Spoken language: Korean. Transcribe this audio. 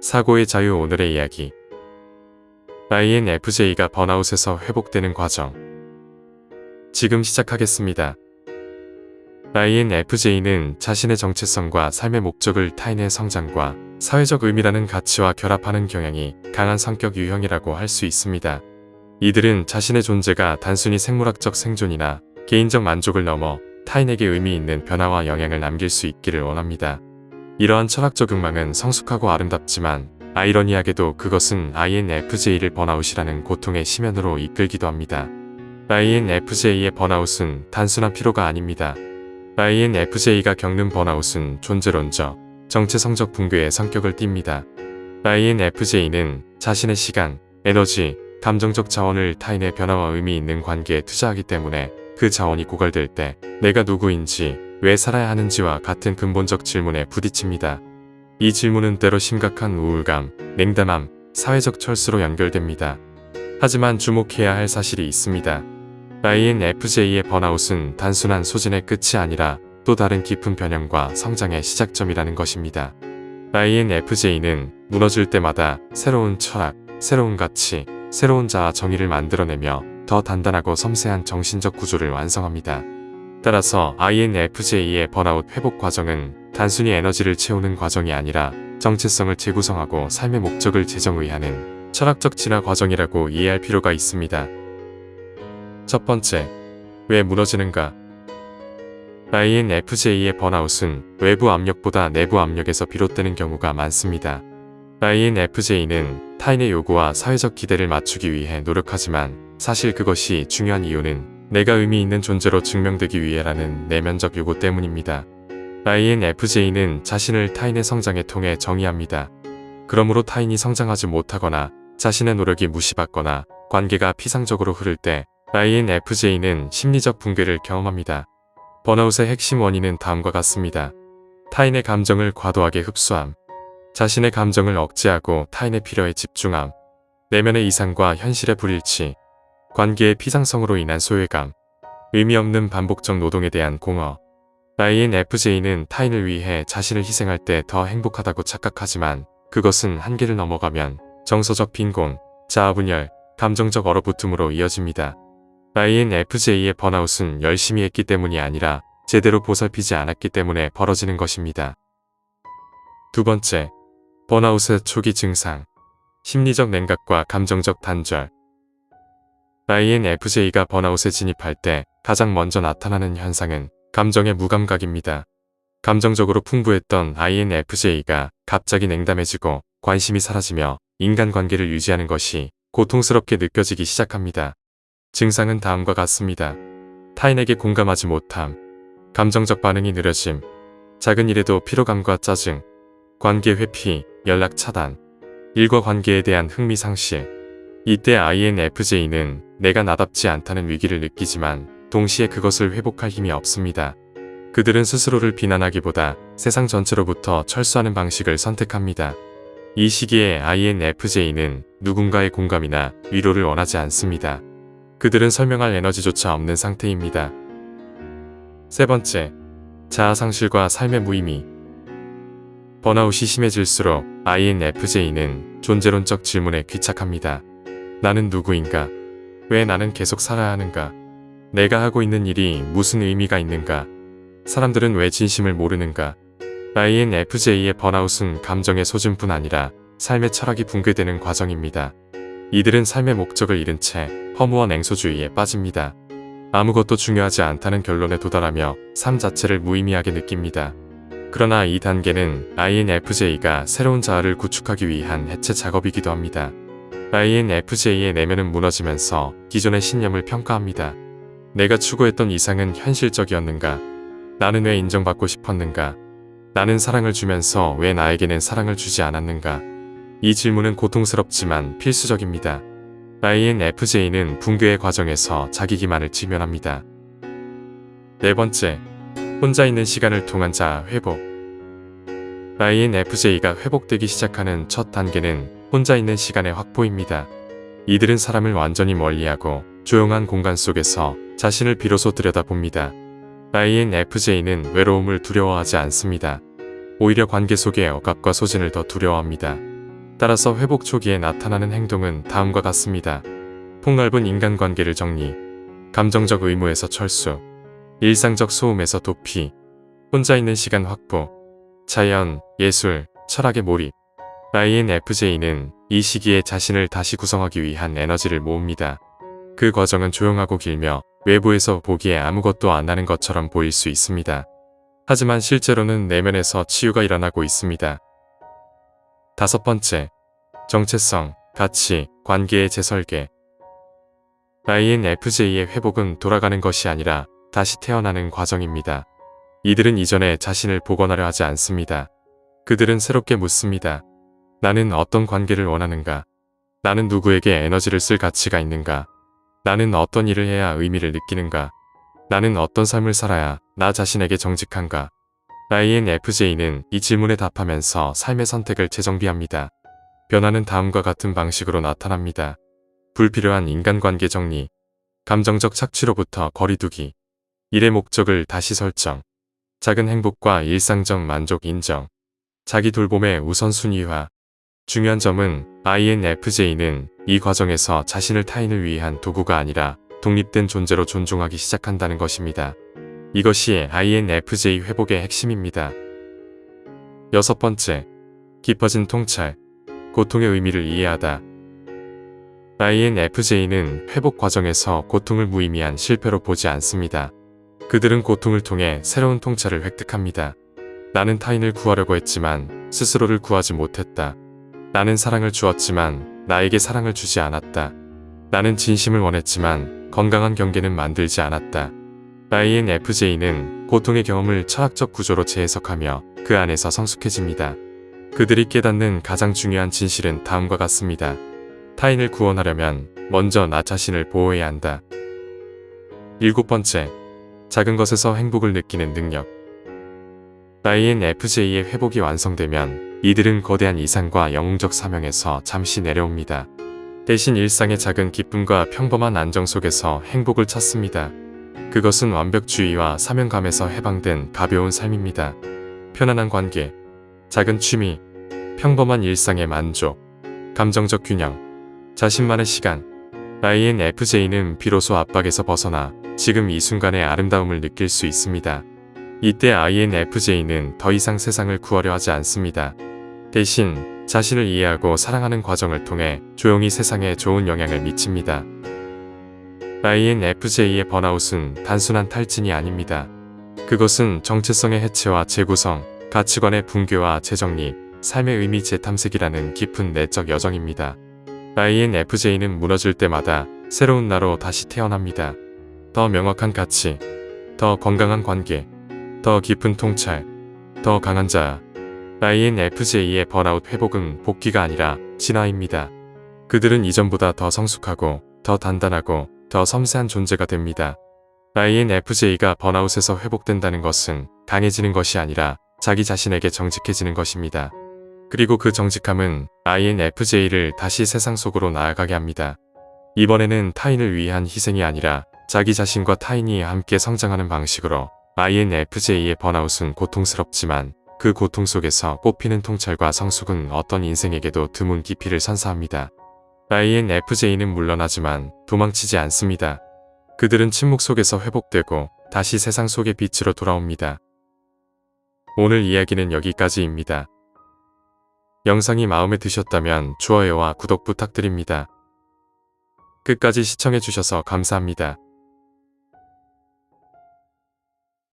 사고의 자유. 오늘의 이야기. INFJ가 번아웃에서 회복되는 과정. 지금 시작하겠습니다. INFJ는 자신의 정체성과 삶의 목적을 타인의 성장과 사회적 의미라는 가치와 결합하는 경향이 강한 성격 유형이라고 할 수 있습니다. 이들은 자신의 존재가 단순히 생물학적 생존이나 개인적 만족을 넘어 타인에게 의미 있는 변화와 영향을 남길 수 있기를 원합니다. 이러한 철학적 욕망은 성숙하고 아름답지만 아이러니하게도 그것은 INFJ를 번아웃이라는 고통의 심연으로 이끌기도 합니다. INFJ의 번아웃은 단순한 피로가 아닙니다. INFJ가 겪는 번아웃은 존재론적, 정체성적 붕괴의 성격을 띱니다. INFJ는 자신의 시간, 에너지, 감정적 자원을 타인의 변화와 의미 있는 관계에 투자하기 때문에 그 자원이 고갈될 때 내가 누구인지, 왜 살아야 하는지와 같은 근본적 질문에 부딪힙니다. 이 질문은 때로 심각한 우울감, 냉담함, 사회적 철수로 연결됩니다. 하지만 주목해야 할 사실이 있습니다. INFJ의 번아웃은 단순한 소진의 끝이 아니라 또 다른 깊은 변형과 성장의 시작점이라는 것입니다. INFJ는 무너질 때마다 새로운 철학, 새로운 가치, 새로운 자아 정의를 만들어내며 더 단단하고 섬세한 정신적 구조를 완성합니다. 따라서 INFJ의 번아웃 회복 과정은 단순히 에너지를 채우는 과정이 아니라 정체성을 재구성하고 삶의 목적을 재정의하는 철학적 진화 과정이라고 이해할 필요가 있습니다. 첫 번째, 왜 무너지는가? INFJ의 번아웃은 외부 압력보다 내부 압력에서 비롯되는 경우가 많습니다. INFJ는 타인의 요구와 사회적 기대를 맞추기 위해 노력하지만 사실 그것이 중요한 이유는 내가 의미 있는 존재로 증명되기 위해라는 내면적 요구 때문입니다. INFJ는 자신을 타인의 성장에 통해 정의합니다. 그러므로 타인이 성장하지 못하거나 자신의 노력이 무시받거나 관계가 피상적으로 흐를 때 INFJ는 심리적 붕괴를 경험합니다. 번아웃의 핵심 원인은 다음과 같습니다. 타인의 감정을 과도하게 흡수함, 자신의 감정을 억제하고 타인의 필요에 집중함, 내면의 이상과 현실의 불일치, 관계의 피상성으로 인한 소외감, 의미 없는 반복적 노동에 대한 공허. INFJ는 타인을 위해 자신을 희생할 때 더 행복하다고 착각하지만 그것은 한계를 넘어가면 정서적 빈곤, 자아분열, 감정적 얼어붙음으로 이어집니다. INFJ의 번아웃은 열심히 했기 때문이 아니라 제대로 보살피지 않았기 때문에 벌어지는 것입니다. 두 번째, 번아웃의 초기 증상. 심리적 냉각과 감정적 단절. INFJ가 번아웃에 진입할 때 가장 먼저 나타나는 현상은 감정의 무감각입니다. 감정적으로 풍부했던 INFJ가 갑자기 냉담해지고 관심이 사라지며 인간관계를 유지하는 것이 고통스럽게 느껴지기 시작합니다. 증상은 다음과 같습니다. 타인에게 공감하지 못함, 감정적 반응이 느려짐, 작은 일에도 피로감과 짜증, 관계 회피, 연락 차단, 일과 관계에 대한 흥미 상실. 이때 INFJ는 내가 나답지 않다는 위기를 느끼지만 동시에 그것을 회복할 힘이 없습니다. 그들은 스스로를 비난하기보다 세상 전체로부터 철수하는 방식을 선택합니다. 이 시기에 INFJ는 누군가의 공감이나 위로를 원하지 않습니다. 그들은 설명할 에너지조차 없는 상태입니다. 세 번째, 자아상실과 삶의 무의미. 번아웃이 심해질수록 INFJ는 존재론적 질문에 귀착합니다. 나는 누구인가? 왜 나는 계속 살아야 하는가? 내가 하고 있는 일이 무슨 의미가 있는가? 사람들은 왜 진심을 모르는가? INFJ의 번아웃은 감정의 소진뿐 아니라 삶의 철학이 붕괴되는 과정입니다. 이들은 삶의 목적을 잃은 채 허무와 냉소주의에 빠집니다. 아무것도 중요하지 않다는 결론에 도달하며 삶 자체를 무의미하게 느낍니다. 그러나 이 단계는 INFJ가 새로운 자아를 구축하기 위한 해체 작업이기도 합니다. INFJ의 내면은 무너지면서 기존의 신념을 평가합니다. 내가 추구했던 이상은 현실적이었는가? 나는 왜 인정받고 싶었는가? 나는 사랑을 주면서 왜 나에게는 사랑을 주지 않았는가? 이 질문은 고통스럽지만 필수적입니다. INFJ는 붕괴의 과정에서 자기 기만을 직면합니다. 네 번째, 혼자 있는 시간을 통한 자아 회복. INFJ가 회복되기 시작하는 첫 단계는 혼자 있는 시간의 확보입니다. 이들은 사람을 완전히 멀리하고 조용한 공간 속에서 자신을 비로소 들여다봅니다. INFJ는 외로움을 두려워하지 않습니다. 오히려 관계 속의 억압과 소진을 더 두려워합니다. 따라서 회복 초기에 나타나는 행동은 다음과 같습니다. 폭넓은 인간관계를 정리, 감정적 의무에서 철수, 일상적 소음에서 도피, 혼자 있는 시간 확보, 자연, 예술, 철학의 몰입. INFJ는 이 시기에 자신을 다시 구성하기 위한 에너지를 모읍니다. 그 과정은 조용하고 길며 외부에서 보기에 아무것도 안 하는 것처럼 보일 수 있습니다. 하지만 실제로는 내면에서 치유가 일어나고 있습니다. 5번째, 정체성, 가치, 관계의 재설계. INFJ의 회복은 돌아가는 것이 아니라 다시 태어나는 과정입니다. 이들은 이전에 자신을 복원하려 하지 않습니다. 그들은 새롭게 묻습니다. 나는 어떤 관계를 원하는가? 나는 누구에게 에너지를 쓸 가치가 있는가? 나는 어떤 일을 해야 의미를 느끼는가? 나는 어떤 삶을 살아야 나 자신에게 정직한가? INFJ는 이 질문에 답하면서 삶의 선택을 재정비합니다. 변화는 다음과 같은 방식으로 나타납니다. 불필요한 인간관계 정리, 감정적 착취로부터 거리두기, 일의 목적을 다시 설정, 작은 행복과 일상적 만족 인정, 자기 돌봄의 우선순위화. 중요한 점은 INFJ는 이 과정에서 자신을 타인을 위한 도구가 아니라 독립된 존재로 존중하기 시작한다는 것입니다. 이것이 INFJ 회복의 핵심입니다. 6번째, 깊어진 통찰, 고통의 의미를 이해하다. INFJ는 회복 과정에서 고통을 무의미한 실패로 보지 않습니다. 그들은 고통을 통해 새로운 통찰을 획득합니다. 나는 타인을 구하려고 했지만 스스로를 구하지 못했다. 나는 사랑을 주었지만 나에게 사랑을 주지 않았다. 나는 진심을 원했지만 건강한 경계는 만들지 않았다. INFJ는 고통의 경험을 철학적 구조로 재해석하며 그 안에서 성숙해집니다. 그들이 깨닫는 가장 중요한 진실은 다음과 같습니다. 타인을 구원하려면 먼저 나 자신을 보호해야 한다. 7번째, 작은 것에서 행복을 느끼는 능력. INFJ의 회복이 완성되면 이들은 거대한 이상과 영웅적 사명에서 잠시 내려옵니다. 대신 일상의 작은 기쁨과 평범한 안정 속에서 행복을 찾습니다. 그것은 완벽주의와 사명감에서 해방된 가벼운 삶입니다. 편안한 관계, 작은 취미, 평범한 일상의 만족, 감정적 균형, 자신만의 시간. INFJ는 비로소 압박에서 벗어나 지금 이 순간의 아름다움을 느낄 수 있습니다. 이때 INFJ는 더 이상 세상을 구하려 하지 않습니다. 대신 자신을 이해하고 사랑하는 과정을 통해 조용히 세상에 좋은 영향을 미칩니다. INFJ의 번아웃은 단순한 탈진이 아닙니다. 그것은 정체성의 해체와 재구성, 가치관의 붕괴와 재정립, 삶의 의미 재탐색이라는 깊은 내적 여정입니다. INFJ는 무너질 때마다 새로운 나로 다시 태어납니다. 더 명확한 가치, 더 건강한 관계, 더 깊은 통찰, 더 강한 자아. INFJ의 번아웃 회복은 복귀가 아니라 진화입니다. 그들은 이전보다 더 성숙하고 더 단단하고 더 섬세한 존재가 됩니다. INFJ가 번아웃에서 회복된다는 것은 강해지는 것이 아니라 자기 자신에게 정직해지는 것입니다. 그리고 그 정직함은 INFJ를 다시 세상 속으로 나아가게 합니다. 이번에는 타인을 위한 희생이 아니라 자기 자신과 타인이 함께 성장하는 방식으로. INFJ의 번아웃은 고통스럽지만 그 고통 속에서 꽃피는 통찰과 성숙은 어떤 인생에게도 드문 깊이를 선사합니다. INFJ는 물러나지만 도망치지 않습니다. 그들은 침묵 속에서 회복되고 다시 세상 속의 빛으로 돌아옵니다. 오늘 이야기는 여기까지입니다. 영상이 마음에 드셨다면 좋아요와 구독 부탁드립니다. 끝까지 시청해주셔서 감사합니다.